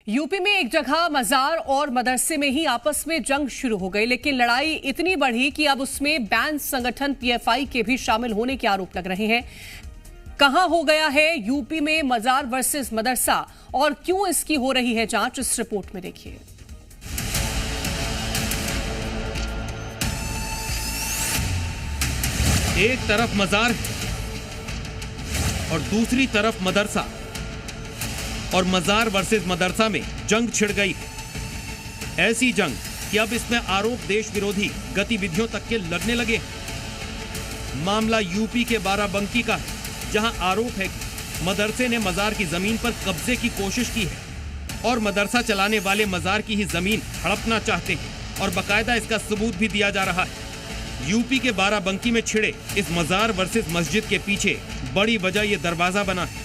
UP में एक जगह मजार और मदरसे में ही आपस में जंग शुरू हो गई, लेकिन लड़ाई इतनी बढ़ी कि अब उसमें बैंड संगठन पीएफआई के भी शामिल होने के आरोप लग रहे हैं। कहां हो गया है यूपी में मजार वर्सेस मदरसा और क्यों इसकी हो रही है जांच, इस रिपोर्ट में देखिए। एक तरफ मजार और दूसरी तरफ मदरसा, और मजार वर्सेस मदरसा में जंग छिड़ गई है। ऐसी जंग कि अब इसमें आरोप देश विरोधी गतिविधियों तक के लगने लगे। मामला यूपी के बाराबंकी का है, जहां आरोप है कि मदरसे ने मजार की जमीन पर कब्जे की कोशिश की है और मदरसा चलाने वाले मजार की ही जमीन हड़पना चाहते हैं और बकायदा इसका सबूत भी दिया जा रहा है। यूपी के बाराबंकी में छिड़े इस मजार वर्सेस मस्जिद के पीछे बड़ी वजह यह दरवाजा बना है।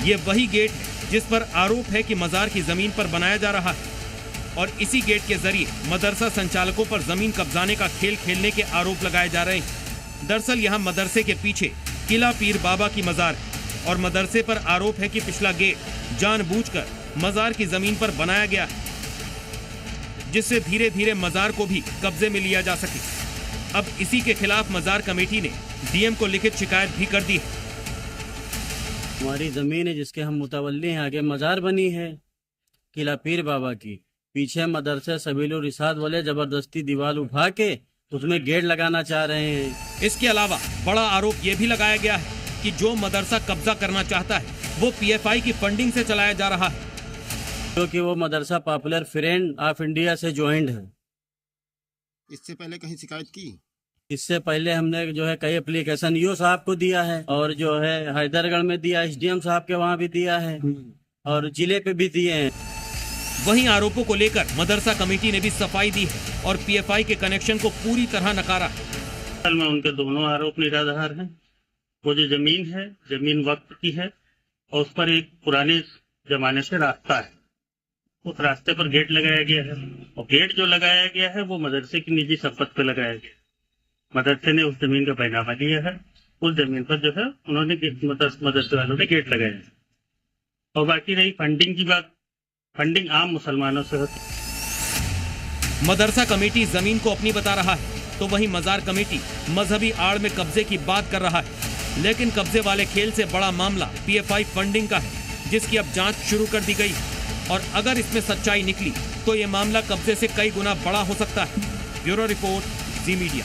ये वही गेट है जिस पर आरोप है कि मजार की जमीन पर बनाया जा रहा है और इसी गेट के जरिए मदरसा संचालकों पर जमीन कब्जाने का खेल खेलने के आरोप लगाए जा रहे हैं। दरअसल यहाँ मदरसे के पीछे किला पीर बाबा की मजार है और मदरसे पर आरोप है कि पिछला गेट जानबूझकर मजार की जमीन पर बनाया गया है, जिससे धीरे धीरे मजार को भी कब्जे में लिया जा सके। अब इसी के खिलाफ मजार कमेटी ने डीएम को लिखित शिकायत भी कर दी है। हमारी ज़मीन है जिसके हम मुतवल्ली हैं, आगे मज़ार बनी है किला पीर बाबा की, पीछे मदरसे सबीलुर रिसात वाले जबरदस्ती दीवार उठा के उसमें गेट लगाना चाह रहे हैं। इसके अलावा बड़ा आरोप ये भी लगाया गया है कि जो मदरसा कब्जा करना चाहता है वो पीएफआई की फंडिंग से चलाया जा रहा है, क्योंकि वो मदरसा पॉपुलर फ्रेंड ऑफ इंडिया से ज्वाइंट है। इससे पहले कहीं शिकायत की? इससे पहले हमने जो है कई एप्लीकेशन ईओ साहब को दिया है और जो है हैदरगढ़ में दिया, एसडीएम साहब के वहाँ भी दिया है और जिले पे भी दिए हैं। वहीं आरोपों को लेकर मदरसा कमेटी ने भी सफाई दी है और पीएफआई के कनेक्शन को पूरी तरह नकारा। असल में उनके दोनों आरोप निराधार हैं। वो जो जमीन है, जमीन वक्त की है और उस पर एक पुराने जमाने से रास्ता है, उस रास्ते पर गेट लगाया गया है और गेट जो लगाया गया है वो मदरसे की निजी संपत्ति पे लगाया गया। मदरसे ने उस जमीन का बैनामा लिया है, उस जमीन पर जो है उन्होंने मदरसे वालों ने गेट लगाया है। और बाकी रही फंडिंग की बात, फंडिंग आम मुसलमानों से होती है। मदरसा कमेटी जमीन को अपनी बता रहा है तो वहीं मजार कमेटी मजहबी आड़ में कब्जे की बात कर रहा है। लेकिन कब्जे वाले खेल से बड़ा मामला पीएफआई फंडिंग का है, जिसकी अब जांच शुरू कर दी गई और अगर इसमें सच्चाई निकली तो ये मामला कब्जे से कई गुना बड़ा हो सकता है। ब्यूरो रिपोर्ट, जी मीडिया।